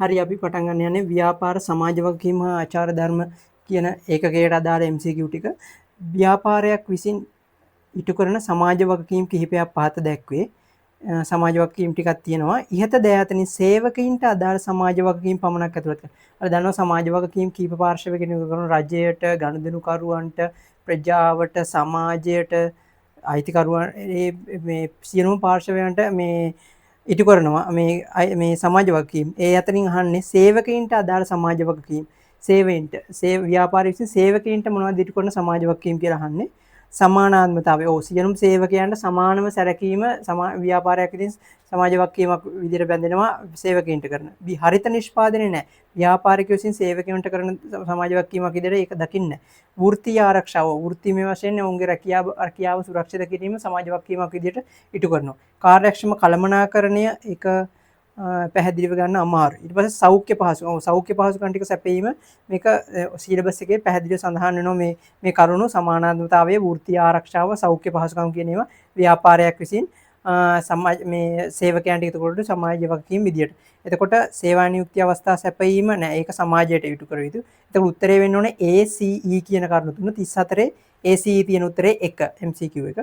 හරි අපි පටන් ගන්න යන්නේ ව්‍යාපාර සමාජ වගකීම් හා ආචාර ධර්ම කියන ඒකකයට අදාළ MCQ ටික. ව්‍යාපාරයක් විසින් ඉටු කරන සමාජ වගකීම් කිහිපයක් පහත දැක්වේ. සමාජ වගකීම් ටිකක් තියෙනවා. ඉහත දෑතනින් සේවකයින්ට අදාළ සමාජ වගකීම් පමණක් ඇතුළත් කරනවා. අර දන්නවා සමාජ වගකීම් කීප පාර්ශවයකින් කරන රජයට, ගනුදෙනුකරුවන්ට, ප්‍රජාවට, සමාජයට අයිතිකරුවන් මේ සියලුම පාර්ශවයන්ට මේ ඉටු කරනවා මේ සමාජ වගකීම්. ඒ අතරින් අහන්නේ සේවකයින්ට අදාළ සමාජ වගකීම්. සේවයින්ට ව්‍යාපාරය විසින් සේවකයින්ට මොනවද ඉටු කරන සමාජ වගකීම් කියලා අහන්නේ. සමානාත්මතාවය. ඔව් සියලුම සේවකයන්ට සමානව සැලකීම ව්‍යාපාරයක් ඉදින් සමාජ වගකීමක් විදිහට බැඳෙනවා සේවකයින්ට කරන. හරිත නිෂ්පාදනය නැහැ. ව්‍යාපාරිකයෝ විසින් සේවකයන්ට කරන සමාජ වගකීමක් විදිහට ඒක දකින්නේ. වෘත්තීය ආරක්ෂාව. වෘත්තීමය වශයෙන් ඔවුන්ගේ රැකියාව සුරක්ෂිත කිරීම සමාජ වගකීමක් විදිහට ඉටු කරනවා. කාර්යක්ෂම කළමනාකරණය ඒක පැහැදිලිව ගන්න අමාරුයි. ඊට පස්සේ සෞඛ්‍ය පහසුකම්. ඔව් සෞඛ්‍ය පහසුකම් ටික සැපයීම මේක සිලබස් එකේ පැහැදිලිව සඳහන් වෙනවා මේ කරුණු සමානාත්මතාවය, වෘත්තීය ආරක්ෂාව, සෞඛ්‍ය පහසුකම් කියන ඒවා ව්‍යාපාරයක් විසින් සමාජ මේ සේවකයන්ට ඉදිරියට සමාජ වගකීම් විදියට. එතකොට සේවා නියුක්ති අවස්ථා සැපයීම නෑ. ඒක සමාජයට ඉටු කර යුතු. එතකොට උත්තරේ වෙන්න ඕනේ ACE කියන කරුණු තුන 34 ACE තියෙන උත්තරේ 1 MCQ එක.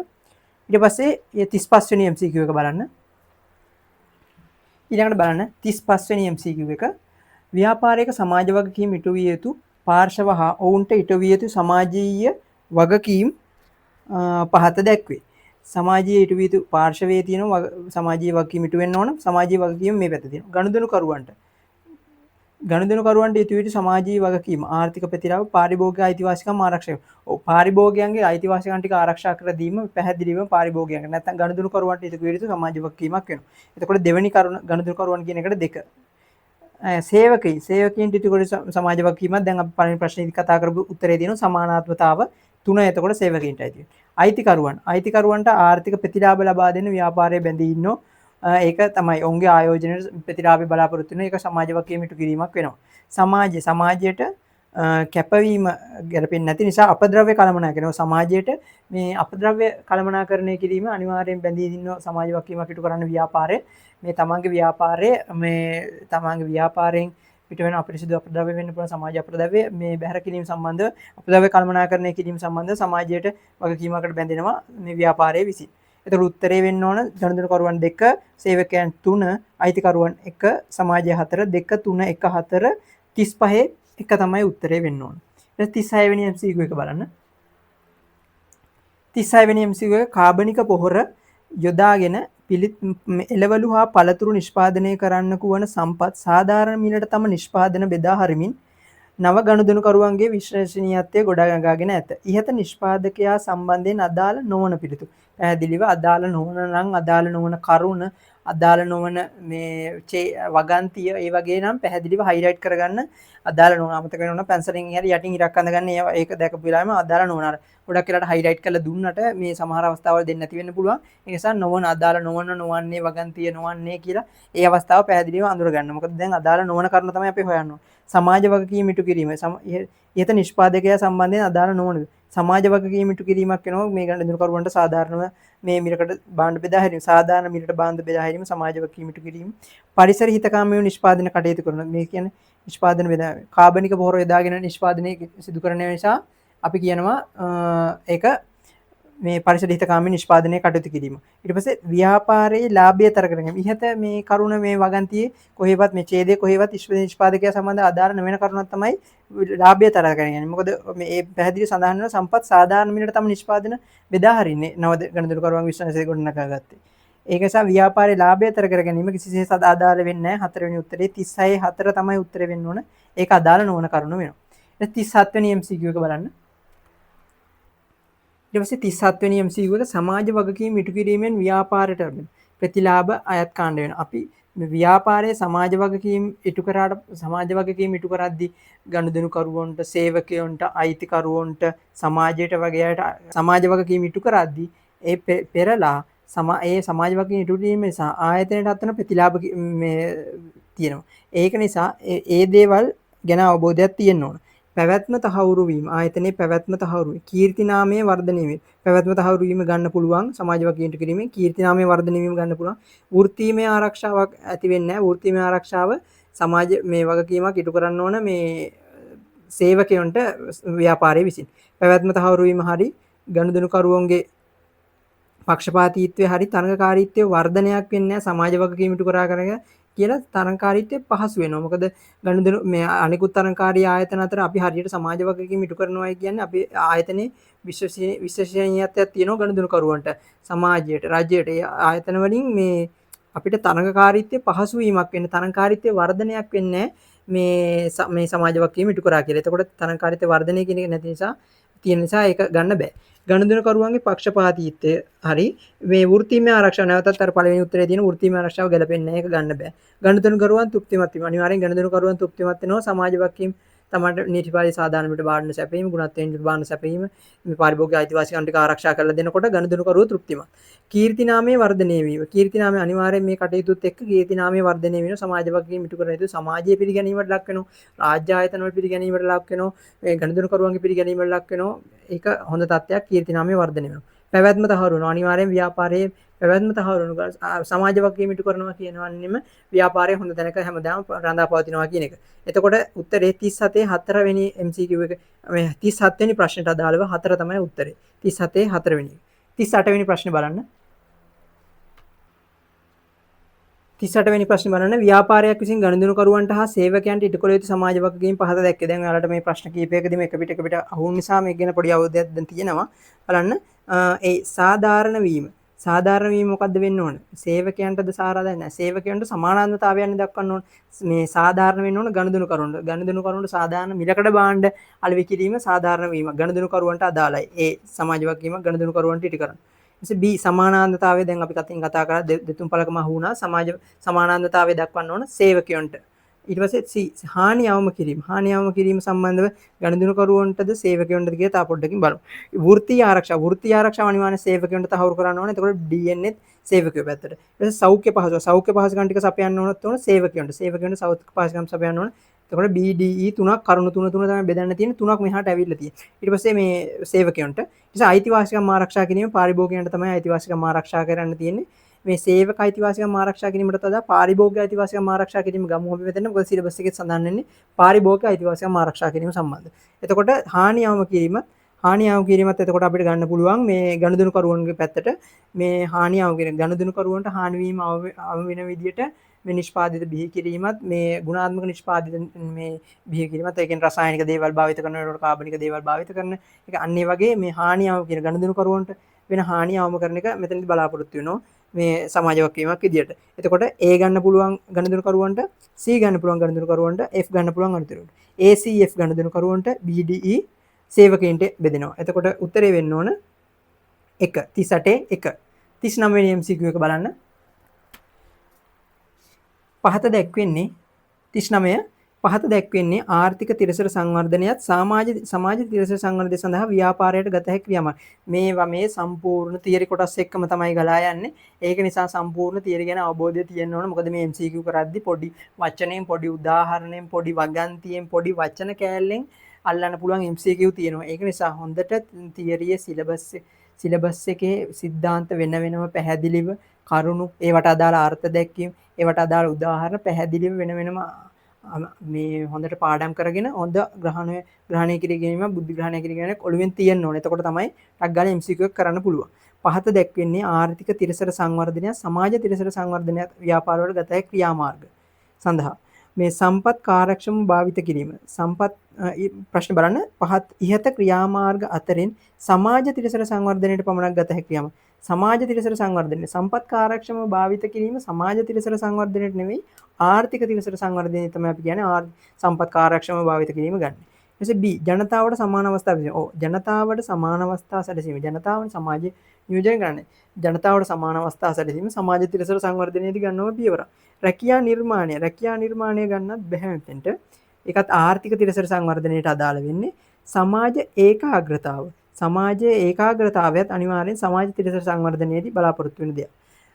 ඊට පස්සේ 35 වෙනි MCQ එක බලන්න. ඊළඟට බලන්න 35 වෙනි MCQ එක ව්‍යාපාරික සමාජ වගකීම් ඉටු විය යුතු පාර්ශව හා ඔවුන්ට ඉටු විය යුතු සමාජීය වගකීම් පහත දැක්වේ. සමාජීය ඉටු විය යුතු පාර්ශවයේ තියෙන සමාජීය වගකීම් ඉටු වෙන්න ඕන. සමාජීය වගකීම් මේ පැත්තේ තියෙනවා. ගනුදෙනුකරුවන්ට ඉටු විය යුතු සමාජීය වගකීම් ආර්ථික ප්‍රතිලාභ පාරිභෝගික අයිතිවාසිකම් ආරක්ෂා. ඔව් පාරිභෝගිකයන්ගේ අයිතිවාසිකම් ටික ආරක්ෂා කර දීම පැහැදිලිවම පාරිභෝගිකයන්ට නැත්නම් ගනුදෙනුකරුවන්ට ඉටු විය යුතු සමාජ වගකීමක් වෙනවා. එතකොට දෙවෙනි කරුණ ගනුදෙනුකරුවන් කියන එකට 2. සේවකයින්ට ඉටු කර සමාජ වගකීමක් දැන් අපි පළවෙනි ප්‍රශ්නේදී කතා කරපු උත්තරේ තියෙනවා සමානාත්මතාව 3. එතකොට සේවකයින්ට අයිතිකරුවන්ට ආර්ථික ප්‍රතිලාභ ලබා දෙන ව්‍යාපාරයේ බැඳී ඉන්නෝ ඒක තමයි ඔවුන්ගේ ආයෝජනයේ ප්‍රතිලාභය බලාපොරොත්තු වෙන එක සමාජ වගකීම් ඉටු කිරීමක් වෙනවා. සමාජයට කැපවීම ගැලපෙන්නේ නැති නිසා අපද්‍රව්‍ය කළමනාකරණය කරනවා. සමාජයට මේ අපද්‍රව්‍ය කළමනාකරණය කිරීම අනිවාර්යෙන් බැඳී ඉන්න සමාජ වගකීමක් ඉටු කරන්න ව්‍යාපාරයේ මේ තමන්ගේ ව්‍යාපාරයෙන් පිට වෙන අපිරිසිදු අපද්‍රව්‍ය වෙන්න පුළුවන් සමාජ අපද්‍රව්‍ය මේ බැහැර කිරීම සම්බන්ධව අපද්‍රව්‍ය කළමනාකරණය කිරීම සම්බන්ධව සමාජයට වගකීමකට බැඳෙනවා මේ ව්‍යාපාරයේ විසින්. එතකොට උත්තරේ වෙන්න ඕන ගනුදෙනුකරුවන් 2, සේවකයන් 3, අයිතිකරුවන් 1, සමාජය 4, 2, 3, 1, 4, 35 එක තමයි උත්තරේ වෙන්න ඕන. ඊට 36 වෙනි MCQ එක බලන්න. 36 වෙනි MCQ එක කාබනික පොහොර යොදාගෙන එළවලු හා පළතුරු නිෂ්පාදනය කරන්නකු වන සම්පත් සාධාරණ මිලට තම නිෂ්පාදන බෙදා හරිමින් නව ගනුදෙනුකරුවන්ගේ විශ්වසනීයත්වය ගොඩනගාගෙන ඇත. ඉහත නිෂ්පාදකයා සම්බන්ධයෙන් අදාළ නොවන පිළිතුරු. පැහැදිලිව අදාළ නොවන නම් අදාළ නොවන කරුණ අදාළ නොවන මේ වගන්තිය ඒ වගේ නම් පැහැදිලිව හයිලයිට් කරගන්න අදාළ නොවන අමතක වෙනවා පැන්සලෙන් හරි යටින් ඉරක් අඳගන්න ඒක දැකපු වෙලාවෙම අදාළ නොවන අර ගොඩක් වෙලාට හයිලයිට් කරලා දුන්නට මේ සමහර අවස්ථාවල දෙන්න නැති වෙන්න පුළුවන් ඒ නිසා නොවන අදාළ නොවන නොවන්නේ වගන්තිය නොවන්නේ කියලා ඒ අවස්ථාව පැහැදිලිව අඳුර ගන්න. මොකද දැන් අදාළ නොවන කරුණ තමයි අපි හොයන්නේ. සමාජ වගකීම් ඉටු කිරීම ඉහත නිෂ්පාදකයා සම්බන්ධයෙන් අදාළ නොවන සමාජ වගකීම් ඉටු කිරීමක් වෙනවා මේ ගනුදෙනුකරුවන්ට සාධාරණව මේ මිලකට භාණ්ඩ බෙදා හැරීම සාධාරණ මිලට භාණ්ඩ බෙදා හැරීම සමාජ වගකීම් ඉටු කිරීම පරිසර හිතකාමී නිෂ්පාදන කටයුතු කරන මේ කියන්නේ නිෂ්පාදන බෙදා කාබනික පොහොර යොදාගෙන නිෂ්පාදනය සිදු කරන නිසා අපි කියනවා ඒක මේ පරිසර හිතකාමී නිෂ්පාදනය කටයුතු කිරීම. ඊට පස්සේ ව්‍යාපාරයේ ලාභය තර කරගැනීම. ඉහත මේ කරුණ මේ වගන්තියේ කොහෙවත් මේ ඡේදයේ කොහෙවත් නිෂ්පාදකයා සම්බන්ධ ආධාර නොවන කරුණක් තමයි ලාභය තර කරගැනීම. මොකද මේ පැහැදිලි සඳහන් වෙන සම්පත් සාධාරණ මිලට තම නිෂ්පාදන බෙදා හරින්නේ නව ගනුදෙනුකරුවන් විශ්වාසය ගොඩනගාගත්තේ. ඒක නිසා ව්‍යාපාරයේ ලාභය තර කරගැනීම කිසිසේත් අදාළ වෙන්නේ නැහැ. 4 වෙනි උත්තරේ 36 4 තමයි උත්තරේ වෙන්න ඕන. ඒක අදාළ නොවන කරුණ වෙනවා. ඊට 37 වෙනි MCQ එක බලන්න. ඊට පස්සේ 37 වෙනි MCQ එක සමාජ වගකීම් ඉටු කිරීමෙන් ව්‍යාපාරයට ප්‍රතිලාභ අයත් කාණ්ඩ වෙනවා. අපි ව්‍යාපාරයේ සමාජ වගකීම් ඉටු කරද්දී ගනුදෙනුකරුවන්ට, සේවකයන්ට, අයිතිකරුවන්ට, සමාජයට වගේ අයට සමාජ වගකීම් ඉටු කරද්දී ඒ පෙරලා ඒ සමාජ වගකීම් ඉටු කිරීම නිසා ආයතනයට අත්වන ප්‍රතිලාභ තියෙනවා. ඒක නිසා ඒ දේවල් ගැන අවබෝධයක් තියෙන්න ඕන. පැවැත්ම තහවුරු වීම ආයතනයේ පැවැත්ම තහවුරු වීම කීර්තිනාමය වර්ධනය වීම පැවැත්ම තහවුරු වීම ගන්න පුළුවන් සමාජ වගකීම් කිරීමෙන් කීර්තිනාමය වර්ධනය වීම ගන්න පුළුවන් වෘත්තීමය ආරක්ෂාවක් ඇති වෙන්නේ නැහැ වෘත්තීමය ආරක්ෂාව සමාජ මේ වගකීමක් ඉටු කරන්න ඕන මේ සේවකයන්ට ව්‍යාපාරයේ විසින්. පැවැත්ම තහවුරු වීම හරි ගනුදෙනුකරුවන්ගේ පක්ෂපාතීත්වය හරි තරඟකාරීත්වය වර්ධනයක් වෙන්නේ නැහැ සමාජ වගකීම් ඉටු කරා කරගෙන කියලා තරඟකාරීත්වය පහසු වෙනවා. මොකද ගනුදෙනු මේ අනිකුත් තරඟකාරී ආයතන අතර අපි හරියට සමාජ වගකීම් ඉටු කරනවායි කියන්නේ අපි ආයතනයේ විශ්වසනීයත්වයක් තියෙනවා ගනුදෙනුකරුවන්ට, සමාජයට, රජයට. ඒ ආයතන වලින් මේ අපිට තරඟකාරීත්වය පහසු වීමක් වෙන්නේ, තරඟකාරීත්වය වර්ධනයක් වෙන්නේ මේ සමාජ වගකීම් ඉටු කරා කියලා. එතකොට තරඟකාරීත්වය වර්ධනය කියන එක නැති නිසා තියෙන නිසා ඒක ගන්න බෑ. ගනුදෙනුකරුවන්ගේ පක්ෂපාතීත්වය හරි මේ වෘත්තීමය ආරක්ෂාව නැවතත් අර පළවෙනි උත්තරේ තියෙන වෘත්තීමය ආරක්ෂාව ගැලපෙන්නේ නැහැ. ඒක ගන්න බෑ. ගනුදෙනුකරුවන් තෘප්තිමත් වීම. අනිවාර්යෙන් ගනුදෙනුකරුවන් තෘප්තිමත් වෙනවා සමාජ වගකීම් තමන්ට නීතිපාලී සාධාරණයට බාරන සැපීම, ගුණත්වයෙන් යුතු බාරන සැපීම, මේ පාරිභෝගික අයිතිවාසිකම් ටික ආරක්ෂා කරලා දෙනකොට ගනුදෙනුකරුවෝ තෘප්තිමත්. කීර්තිනාමයේ වර්ධනය වීම. කීර්තිනාමය අනිවාර්යෙන් මේ කටයුතුත් එක්ක කීර්තිනාමයේ වර්ධනය වෙනවා. සමාජ වගකීම් ඉටු කරන යුතු සමාජයේ පිළිගැනීමට ලක් වෙනවා. රාජ්‍ය ආයතන වල පිළිගැනීමට ලක් වෙනවා. මේ ගනුදෙනුකරුවන්ගේ පිළිගැනීමට ලක් වෙනවා. ඒක හොඳ තත්ත්වයක්. කීර්තිනාමයේ වර්ධනය වෙනවා. පැවැත්ම තහවුරු වෙනවා. අනිවාර්යෙන් ව්‍යාපාරයේ පැවැත්ම තහවුරු වෙනවා. සමාජ වගකීම් ඉටු කරනවා කියනවන්නේම ව්‍යාපාරයේ හොඳ තැනක හැමදාම රඳා පවතිනවා කියන එක. එතකොට උත්තරේ 37 4 වෙනි MCQ එක මේ 37 වෙනි ප්‍රශ්නට අදාළව 4 තමයි උත්තරේ. 37 4 වෙනි. 38 වෙනි ප්‍රශ්නේ බලන්න. 38 වෙනි ප්‍රශ්නේ බලන්න. ව්‍යාපාරයක් විසින් ගනුදෙනුකරුවන්ට හා සේවකයන්ට ඉටු කළ යුතු සමාජ වගකීම් පහත දැක්කේ. දැන් ඔයාලට මේ ප්‍රශ්න කීපයකදීම එක පිට අහු නිසා මේක ගැන පොඩි අවබෝධයක් දැන් තියෙනවා. බලන්න. ඒ සාධාරණ වීම. සාධාරණ වීම මොකද්ද වෙන්න ඕන? සේවකයන්ටද සාධාරණ නැහැ. සේවකයන්ට සමානාත්මතාවයන් දක්වන්න ඕන. මේ සාධාරණ වෙන්න ඕන ගනුදෙනුකරුවන්ට. ගනුදෙනුකරුවන්ට සාධාරණ මිලකඩ භාණ්ඩ අලෙවි කිරීම සාධාරණ වීම. ගනුදෙනුකරුවන්ට අදාළයි. ඒ සමාජ වගකීම ගනුදෙනුකරුවන්ට ඉටු කරන්න. B සමානාන්දතාවය දැන් අපි කතින් කතා කරා දෙතුන් පළකම අහු වුණා. සමානාන්දතාවය දක්වන්න ඕන සේවකයන්ට. ඊට පස්සේ C හානි අවම කිරීම. හානි අවම කිරීම සම්බන්ධව ගනුදෙනුකරුවන්ටද සේවකයන්ටද කියලා තා පොඩ්ඩකින් බලමු. වෘත්තීය ආරක්ෂාව. වෘත්තීය ආරක්ෂාව අනිවාර්යෙන් සේවකයන්ට තහවුරු කරන්න ඕනේ. එතකොට DN එත් සේවකයෝ පැත්තට. ඊට පස්සේ සෞඛ්‍ය පහසුකම්. සෞඛ්‍ය පහසුකම් ටික සපයන්න ඕනත් ඕන සේවකයන්ට. සේවකයන්ට සෞඛ්‍ය පහසුකම් සපයන්න ඕන. එතකොට BDE තුනක් කරුණු තුන තමයි බෙදන්න තියෙන්නේ. තුනක් මෙහාට ඇවිල්ලා තියෙන්නේ. ඊට පස්සේ මේ සේවකයන්ට නිසා අයිතිවාසිකම් ආරක්ෂා කිරීම පාරිභෝගිකයන්ට තමයි අයිතිවාසිකම් ආරක්ෂා කරන්න තියෙන්නේ. මේ සේවක අයිතිවාසිකම් ආරක්ෂා කිරීමට වඩා පාරිභෝගික අයිතිවාසිකම් ආරක්ෂා කිරීම ගමු අපි මෙතන. මොකද සිලබස් එකේ සඳහන් වෙන්නේ පාරිභෝගික අයිතිවාසිකම් ආරක්ෂා කිරීම සම්බන්ධ. එතකොට හානියවම කිරීමත් එතකොට අපිට ගන්න පුළුවන් මේ ගනුදෙනුකරුවන්ගේ පැත්තට මේ හානියවම කියන ගනුදෙනුකරුවන්ට හානි වීම අවම වෙන විදියට මේ නිෂ්පාදිත බිහි කිරීමත් මේ ගුණාත්මක නිෂ්පාදිත මේ බිහි කිරීමත් ඒ කියන්නේ රසායනික දේවල් භාවිත කරන වෙනකොට කාබනික දේවල් භාවිත කරන එක අන්න ඒ වගේ මේ හානියවම කියන ගනුදෙනුකරුවන්ට වෙන හානියවම කරන එක මෙතනදී බලාපොරොත්තු වෙනවා මේ සමාජ වගකීමක් විදියට. එතකොට A ගන්න පුළුවන් ගනුදෙනුකරුවන්ට, C ගන්න පුළුවන් ගනුදෙනුකරුවන්ට, F ගන්න පුළුවන් අනුතරට. ACF ගනුදෙනුකරුවන්ට, BDE සේවකයන්ට බෙදෙනවා. එතකොට උත්තරේ වෙන්න ඕන 1 38 1. 39 වෙනි MCQ එක බලන්න. පහත දැක්වෙන්නේ 39 පහත දැක්වෙන්නේ ආර්ථික තිරසර සංවර්ධනයත් සමාජ තිරසර සංවර්ධනය සඳහා ව්‍යාපාරයට ගත හැකි ක්‍රියාමාර්ග. මේවා මේ සම්පූර්ණ තියරි කොටස් එක්කම තමයි ගලා යන්නේ. ඒක නිසා සම්පූර්ණ තියරි ගැන අවබෝධය තියෙන්න ඕන. මොකද මේ MCQ කරද්දි පොඩි වචනෙන්, පොඩි උදාහරණයෙන්, පොඩි වගන්තියෙන්, පොඩි වචන කෑල්ලෙන් අල්ලන්න පුළුවන් MCQ තියෙනවා. ඒක නිසා හොඳට තියරියේ සිලබස් එකේ සිද්ධාන්ත වෙන වෙනම පැහැදිලිව කරුණු ඒවට අදාළ අර්ථ දැක්වීම, ඒවට අදාළ උදාහරණ පැහැදිලිව වෙන වෙනම මේ හොඳට පාඩම් කරගෙන හොඳ ග්‍රහණය කිරීම බුද්ධි ග්‍රහණය කිරීම ඔළුවෙන් තියෙන්න ඕනේ. එතකොට තමයි ටක් ගාලා MCQ එක කරන්න පුළුවන්. පහත දැක්වෙන්නේ ආර්ථික තිරසර සංවර්ධනය, සමාජ තිරසර සංවර්ධනය ව්‍යාපාරවල ගත හැකි ක්‍රියාමාර්ග සඳහා මේ සම්පත් කාර්යක්ෂම භාවිත කිරීම. සම්පත් ප්‍රශ්න බලන්න. පහත් ඉහත ක්‍රියාමාර්ග අතරින් සමාජ තිරසර සංවර්ධනයට පමණක් ගත හැකි ක්‍රියාමාර්ග. සමාජ තිරසර සංවර්ධනය, සම්පත් කාර්යක්ෂම භාවිත කිරීම සමාජ තිරසර සංවර්ධනයට නෙවෙයි ආර්ථික තිරසර සංවර්ධනය තමයි අපි කියන්නේ සම්පත් කාර්යක්ෂම භාවිත කිරීම ගන්න. ඊට B ජනතාවට සමාන අවස්ථා විසීම. ජනතාවට සමාන අවස්ථා සැලසීම. ජනතාවන් සමාජයේ නියෝජනය කරන්නේ. ජනතාවට සමාන අවස්ථා සැලසීම සමාජ තිරසර සංවර්ධනයේදී ගන්නව පියවර. රැකියා නිර්මාණය ගන්නත් බැහැ මෙතෙන්ට. ඒකත් ආර්ථික තිරසර සංවර්ධනයට අදාළ වෙන්නේ. සමාජ ඒකාග්‍රතාව. සමාජයේ ඒකාග්‍රතාවයත් අනිවාර්යෙන් සමාජ තිරසර සංවර්ධනයේදී බලාපොරොත්තු වෙන දෙයක්.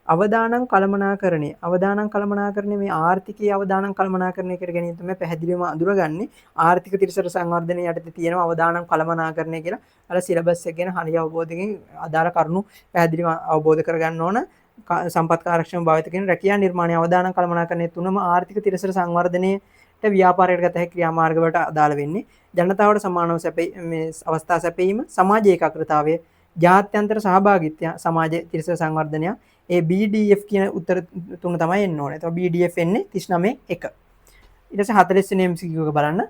අවදානම් කළමනාකරණය මේ ආර්ථිකයේ අවදානම් කළමනාකරණය කර ගැනීම තමයි පැහැදිලිවම අඳුරගන්නේ. ආර්ථික තිරසර සංවර්ධනය යටතේ තියෙන අවදානම් කළමනාකරණය කියලා අර සිලබස් එක ගැන හරිය අවබෝධයෙන් අදාළ කරුණු පැහැදිලිව අවබෝධ කරගන්න ඕන. සම්පත් කාර්යක්ෂම භාවිත කියන රැකියා නිර්මාණය අවදානම් කළමනාකරණය තුනම ආර්ථික තිරසර සංවර්ධනයට ව්‍යාපාරයට ගත හැකි ක්‍රියාමාර්ග වලට අදාළ වෙන්නේ. ජනතාවට සමානව මේ අවස්ථා සැපයීම, සමාජ ඒකාග්‍රතාවය, ජාත්‍යන්තර සහභාගීත්වය, සමාජ තිරසර සංවර්ධනය. ඒ BDF කියන උත්තර තුන තමයි එන්න ඕනේ. එතකොට BDF එන්නේ 39 1. ඊට පස්සේ 40 වෙනි MCQ එක බලන්න.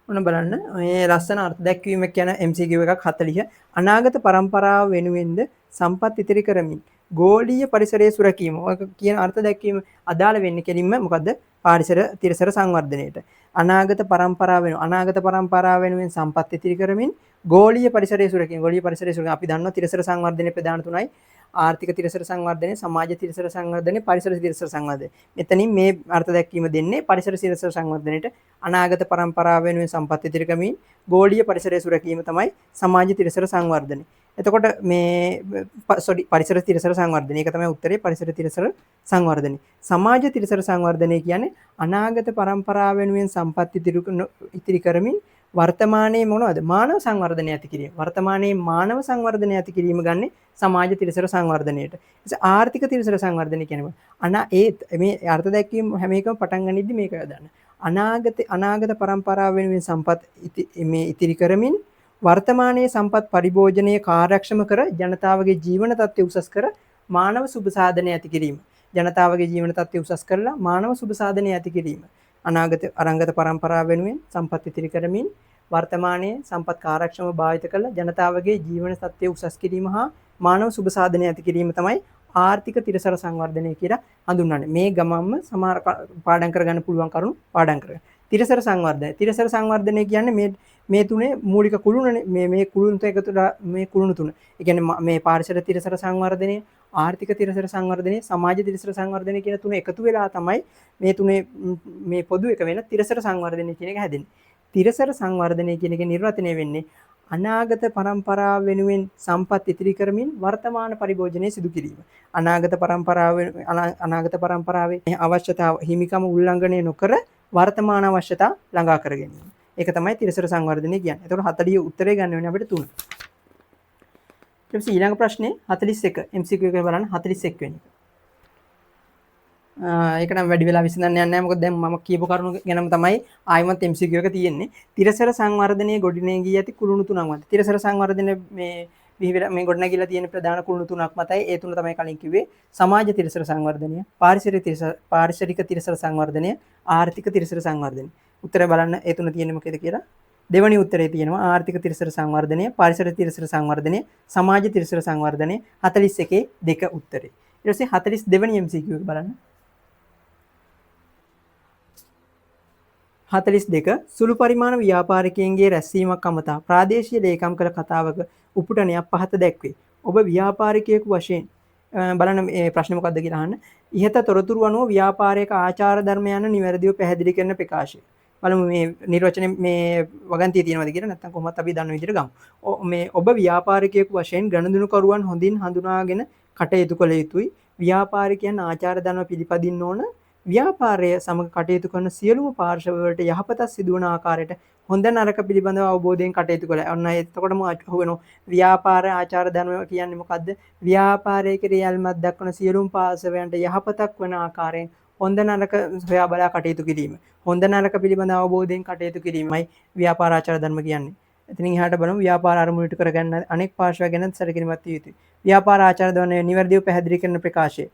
ඔන්න බලන්න මේ ලස්සන අර්ථ දැක්වීම කියන MCQ එකක් 40. අනාගත පරම්පරාව වෙනුවෙන්ද සම්පත් ඉතිරි කරමින් ගෝලීය පරිසරයේ සුරැකීම. ඔය කියන අර්ථ දැක්වීම අදාළ වෙන්නේ කෙලින්ම මොකද්ද? තිරසර සංවර්ධනයට. අනාගත පරම්පරාව වෙනුවෙන් සම්පත් ඉතිරි කරමින් ගෝලීය පරිසරයේ සුරැකීම. ගෝලීය පරිසරයේ සුරැකීම අපි දන්නවා තිරසර සංවර්ධනයේ ප්‍රධාන තුනයි. ආර්ථික තිරසර සංවර්ධනය, සමාජ තිරසර සංවර්ධනය, පරිසර තිරසර සංවර්ධනය. මෙතනින් මේ අර්ථ දැක්වීම දෙන්නේ පරිසර තිරසර සංවර්ධනයට. අනාගත පරම්පරාව වෙනුවෙන් සම්පත් ඉදිරි කරමින් ගෝලීය පරිසරයේ සුරැකීම තමයි සමාජ තිරසර සංවර්ධනය. එතකොට මේ පරිසර තිරසර සංවර්ධනය. ඒක තමයි උත්තරේ පරිසර තිරසර සංවර්ධනය. සමාජ තිරසර සංවර්ධනය කියන්නේ අනාගත පරම්පරාව වෙනුවෙන් සම්පත් ඉදිරි කරමින් වර්තමානයේ මොනවද? මානව සංවර්ධනය ඇති කිරීම. වර්තමානයේ මානව සංවර්ධනය ඇති කිරීම ගන්නේ සමාජ තිරසර සංවර්ධනයට. ආර්ථික තිරසර සංවර්ධනය කියනවා. මේ අර්ථ දැක්වීම හැම එකම පටන් ගනිද්දි මේක යොදන්න. අනාගත පරම්පරාව වෙනුවෙන් සම්පත් ඉතිරි කරමින් වර්තමානයේ සම්පත් පරිභෝජනයේ කාර්යක්ෂම කර ජනතාවගේ ජීවන තත්ත්වය උසස් කර මානව සුබ සාධනය ඇති කිරීම. ජනතාවගේ ජීවන තත්ත්වය උසස් කරලා මානව සුබ සාධනය ඇති කිරීම. අනාගත පරම්පරාව වෙනුවෙන් සම්පත් ඉතිරි කරමින් වර්තමානයේ සම්පත් කාර්යක්ෂම භාවිත කළ ජනතාවගේ ජීවන තත්ත්වය උසස් කිරීම හා මානව සුබ සාධනය ඇති කිරීම තමයි ආර්ථික තිරසර සංවර්ධනය කියලා හඳුන්වන්නේ. මේ ගමම්ම සමහර පාඩම් කරගන්න පුළුවන් කරුණු පාඩම් කරගන්න. තිරසර සංවර්ධනය. තිරසර සංවර්ධනය කියන්නේ මේ තුනේ මූලික කුළුණනේ. මේ කුළුණු තුන එකතු මේ කුළුණු තුන. ඒ කියන්නේ මේ පාරිසර තිරසර සංවර්ධනය, ආර්ථික තිරසර සංවර්ධනය, සමාජ තිරසර සංවර්ධනය කියන තුන එකතු වෙලා තමයි මේ තුනේ මේ පොදු එක වෙන තිරසර සංවර්ධනය කියන එක හැදෙන්නේ. තිරසර සංවර්ධනය කියන එක නිර්වචනය වෙන්නේ අනාගත පරම්පරාව වෙනුවෙන් සම්පත් ඉතිරි කරමින් වර්තමාන පරිභෝජනය සිදු කිරීම. අනාගත පරම්පරාවේ අවශ්‍යතාව හිමිකම උල්ලංඝනය නොකර වර්තමාන අවශ්‍යතා ළඟා කර ගැනීම. ඒක තමයි තිරසර සංවර්ධනය කියන්නේ. එතකොට 40 උත්තරේ ගන්න වෙන්නේ අපිට 3. ඊට පස්සේ ඊළඟ ප්‍රශ්නේ 41 MCQ එක බලන්න 41 වෙනි එක. ඒක නම් වැඩි වෙලා විසඳන්න යන්නේ නැහැ. මොකද දැන් මම කියපු කරුණු ගැනම තමයි ආයිමත් MCQ එක තියෙන්නේ. තිරසර සංවර්ධනයේ ගොඩනැගී ඇති කුළුණු තුනක් මත. තිරසර සංවර්ධනයේ මේ ගොඩනැගිලා තියෙන ප්‍රධාන කුළුණු තුනක් මතයි. ඒ තුන තමයි කලින් කිව්වේ. සමාජ තිරසර සංවර්ධනය, පාරිසරික තිරසර සංවර්ධනය, ආර්ථික තිරසර සංවර්ධනය. උත්තරය බලන්න ඒ තුන තියෙන්නේ මොකේද කියලා. දෙවැනි උත්තරේ තියෙනවා ආර්ථික තිරසර සංවර්ධනය, පරිසර තිරසර සංවර්ධනය, සමාජ තිරසර සංවර්ධනය. 41 2 උත්තරේ. ඊට පස්සේ 42 වෙනි MCQ එක බලන්න. 42 සුළු පරිමාණ ව්‍යාපාරිකයන්ගේ රැස්වීමක් අමතා ප්‍රාදේශීය ලේකම් කළ කතාවක උපුටනයක් පහත දැක්වේ. ඔබ ව්‍යාපාරිකයෙකු වශයෙන් බලන්න මේ ප්‍රශ්නේ මොකක්ද කියලා අහන්න. ඉහත තොරතුරු අනුව ව්‍යාපාරික ආචාර ධර්ම යන නිවැරදිව පැහැදිලි කරන ප්‍රකාශය. බලමු මේ නිර්වචනේ මේ වගන්තිය තියෙනවද කියලා. නැත්නම් කොහොමත් අපි දන්න විදිහට ගමු. මේ ඔබ ව්‍යාපාරිකයෙකු වශයෙන් ගනුදෙනුකරුවන් හොඳින් හඳුනාගෙන කටයුතු කළ යුතුයි. ව්‍යාපාරිකයන් ආචාර ධර්ම පිළිපදින්න ඕන. ව්‍යාපාරය සමග කටයුතු කරන සියලුම පාර්ශවවලට යහපතක් සිදුවන ආකාරයට හොඳ නරක පිළිබඳව අවබෝධයෙන් කටයුතු කළා. ඔන්න එතකොටම අහුවෙනවා ව්‍යාපාර ආචාර ධර්ම කියන්නේ මොකද්ද? ව්‍යාපාරයේ ක්‍රියාල්මක් දක්වන සියලුම පාර්ශවයන්ට යහපතක් වන ආකාරයෙන් හොඳ නරක සොයා බලා කටයුතු කිරීම. හොඳ නරක පිළිබඳ අවබෝධයෙන් කටයුතු කිරීමයි ව්‍යාපාර ආචාර ධර්ම කියන්නේ. එතනින් එහාට බලමු ව්‍යාපාර අරමුණට කරගන්න අනෙක් පාර්ශව ගැන සැලකිලිමත් විය යුතුයි. ව්‍යාපාර ආචාර ධර්ම නිවැරදිව පැහැදිලි කරන ප්‍රකාශය.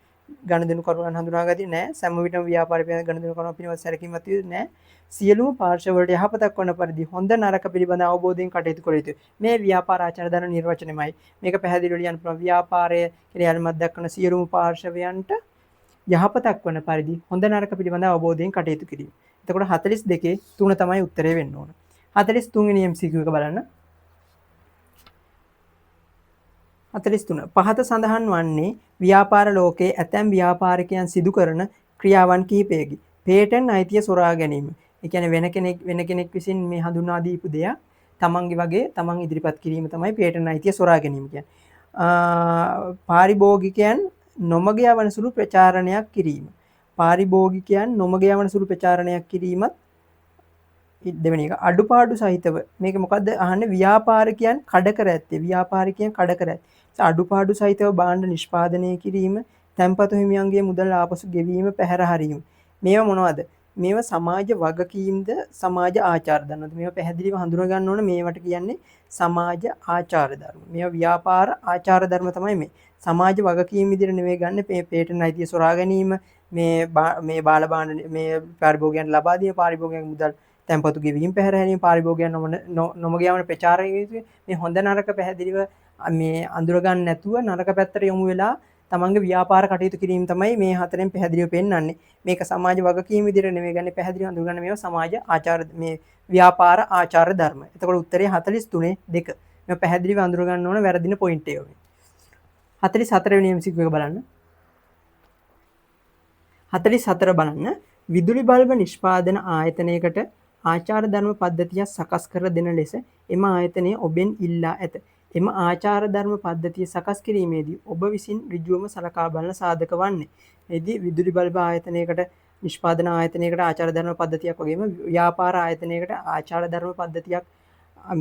ගණදෙනු කරුවන් හඳුනාගත්තේ නැහැ. සෑම විටම ව්‍යාපාර ගණදෙනු කරුවන් පිළිබඳ සැලකීමක් තියෙන්නේ නැහැ. සියලුම පාර්ශවවලට යහපතක් වන පරිදි හොඳ නරක පිළිබඳ අවබෝධයෙන් කටයුතු කළ යුතුයි. මේ ව්‍යාපාර ආචාර ධර්ම නිර්වචනයමයි. මේක පැහැදිලිව ලියන්න පුළුවන්. ව්‍යාපාරයේ ක්‍රියාත්මක දක්වන සියලුම පාර්ශවයන්ට යහපතක් වන පරිදි හොඳ නරක පිළිබඳ අවබෝධයෙන් කටයුතු කිරීම. එතකොට 42 3 තමයි උත්තරේ වෙන්න ඕන. 43 වෙනි MCQ එක බලන්න. 43 පහත සඳහන් වන්නේ ව්‍යාපාර ලෝකයේ ඇතැම් ව්‍යාපාරිකයන් සිදු කරන ක්‍රියාවන් කිහිපයකි. පේටන්ට් අයිතිය සොරා ගැනීම. ඒ කියන්නේ වෙන කෙනෙක් විසින් මේ හඳුන්වා දීපු දෙයක් තමන්ගේ වගේ තමන් ඉදිරිපත් කිරීම තමයි පේටන්ට් අයිතිය සොරා ගැනීම කියන්නේ. පාරිභෝගිකයන් නොමග යවන සුළු ප්‍රචාරණයක් කිරීම. පාරිභෝගිකයන් නොමග යවන සුළු ප්‍රචාරණයක් කිරීමත් දෙවෙනි එක. අඩුපාඩු සහිතව මේක මොකද්ද අහන්නේ? ව්‍යාපාරිකයන් කඩ කර ඇත්තේ. අඩුපාඩු සහිතව භාණ්ඩ නිෂ්පාදනය කිරීම, තැන්පතු හිමියන්ගේ මුදල් ආපසු ගෙවීම, පැහැර හරීම. මේවා මොනවද? මේවා සමාජ වගකීම්ද සමාජ ආචාර ධර්මද? මේවා පැහැදිලිව හඳුනා ගන්න ඕන. මේවට කියන්නේ සමාජ ආචාර ධර්ම. මේවා ව්‍යාපාර ආචාර ධර්ම තමයි මේ. සමාජ වගකීම් විදිහට නෙවෙයි ගන්න. මේ පේටන්ට් අයිතිය සොරා ගැනීම, මේ බාල භාණ්ඩ මේ පාරිභෝගිකයන්ට ලබා දීම, පාරිභෝගිකයන්ගේ මුදල් තැන්පතු ගෙවීම, පැහැර හැරීම, පාරිභෝගිකයන් නොමග යාමන ප්‍රචාරය, මේ හොඳ නරක පැහැදිලිව මේ අඳුර ගන්න නැතුව නරක පැත්තට යොමු වෙලා තමන්ගේ ව්‍යාපාර කටයුතු කිරීම තමයි මේ හතරෙන් පැහැදිලිව පෙන්වන්නේ. මේක සමාජ වගකීම් විදිහට නෙවෙයි ගන්නේ, පැහැදිලිව අඳුරගන්න මේවා සමාජ ආචාර මේ ව්‍යාපාර ආචාර ධර්ම. එතකොට උත්තරේ 43 2. මේවා පැහැදිලිව අඳුර ගන්න ඕන වැරදින පොයින්ට් එක. 44 වෙනි MCQ එක බලන්න. 44 බලන්න. විදුලි බල්බ නිෂ්පාදන ආයතනයකට ආචාර ධර්ම පද්ධතිය සකස් කර දෙන ලෙස එම ආයතනය ඔබෙන් ඉල්ලා ඇත. එම ආචාර ධර්ම පද්ධතිය සකස් කිරීමේදී ඔබ විසින් ඍජුවම සලකා බලන සාධක වන්නේ. එදී විදුලි බල්බ ආයතනයකට නිෂ්පාදන ආයතනයකට ආචාර ධර්ම පද්ධතියක් වගේම ව්‍යාපාර ආයතනයකට ආචාර ධර්ම පද්ධතියක්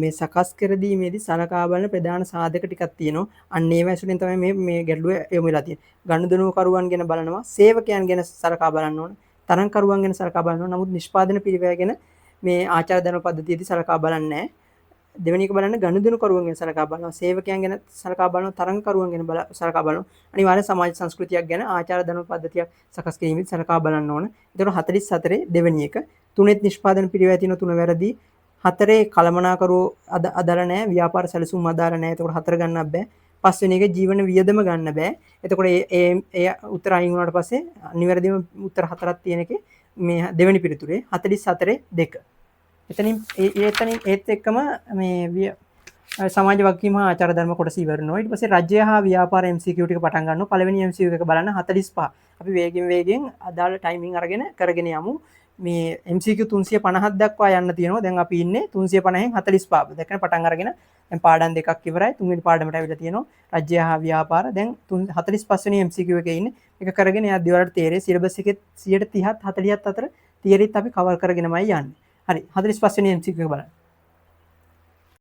මේ සකස් කර දීමේදී සලකා බලන ප්‍රධාන සාධක ටිකක් තියෙනවා. අන්න ඒවා ඇසුරෙන් තමයි මේ ගැටලුව යොමු වෙලා තියෙන්නේ. ගනුදෙනුකරුවන් ගැන බලනවා, සේවකයන් ගැන සලකා බලන්න ඕන, තරංකරුවන් ගැන සලකා බලන්න ඕන. නමුත් නිෂ්පාදන පිරිවැය ගැන මේ ආචාර ධර්ම පද්ධතියේදී සලකා බලන්නේ නැහැ. දෙවෙනි එක බලන්න ගනුදෙනුකරුවන් ගැන සලකා බලනවා, සේවකයන් ගැන සලකා බලනවා, තරංකරුවන් ගැන සලකා බලනවා. අනිවාර්ය සමාජ සංස්කෘතියක් ගැන ආචාර ධර්ම පද්ධතියක් සකස් කිරීමේදී සලකා බලන්න ඕන. ඒතකොට 44 දෙවෙනි එක. තුනෙත් නිෂ්පාදන පිරිවැය තියෙන තුන වැරදි. 4 කළමනාකරුවෝ අදාළ නැහැ, ව්‍යාපාර සැලසුම් අදාළ නැහැ. එතකොට 4 ගන්නත් බෑ. 5 වෙනි එක ජීවන වියදම ගන්න බෑ. එතකොට ඒ උත්තර අයින් වුණාට පස්සේ නිවැරදිම උත්තර 4ක් තියෙන එකේ මේ දෙවෙනි පිළිතුරේ 44 2. එතනින් ඒත් එක්කම මේ සමාජ වගකීම් හා ආචාර ධර්ම කොටස ඉවරනවා. ඊට පස්සේ රාජ්‍ය හා ව්‍යාපාර MCQ ටික පටන් ගන්නවා. පළවෙනි MCQ එක බලන්න 45. අපි වේගෙන් අදාළ ටයිමින් අරගෙන කරගෙන යමු. මේ MCQ 350ක් දක්වා යන්න තියෙනවා. දැන් අපි ඉන්නේ 350න් 45. දැන් පටන් අරගෙන දැන් පාඩම් දෙකක් ඉවරයි. තුන්වෙනි පාඩමට ඇවිල්ලා තියෙනවා රාජ්‍ය හා ව්‍යාපාර. දැන් 45 වෙනි MCQ එකේ ඉන්නේ. ඒක කරගෙන යද්දී වලට තේරෙයි සිලබස් එකේ 30ත් 40ත් අතර තියරිත් අපි කවර් කරගෙනමයි යන්නේ. හරි 45 වෙනි MCQ එක බලන්න.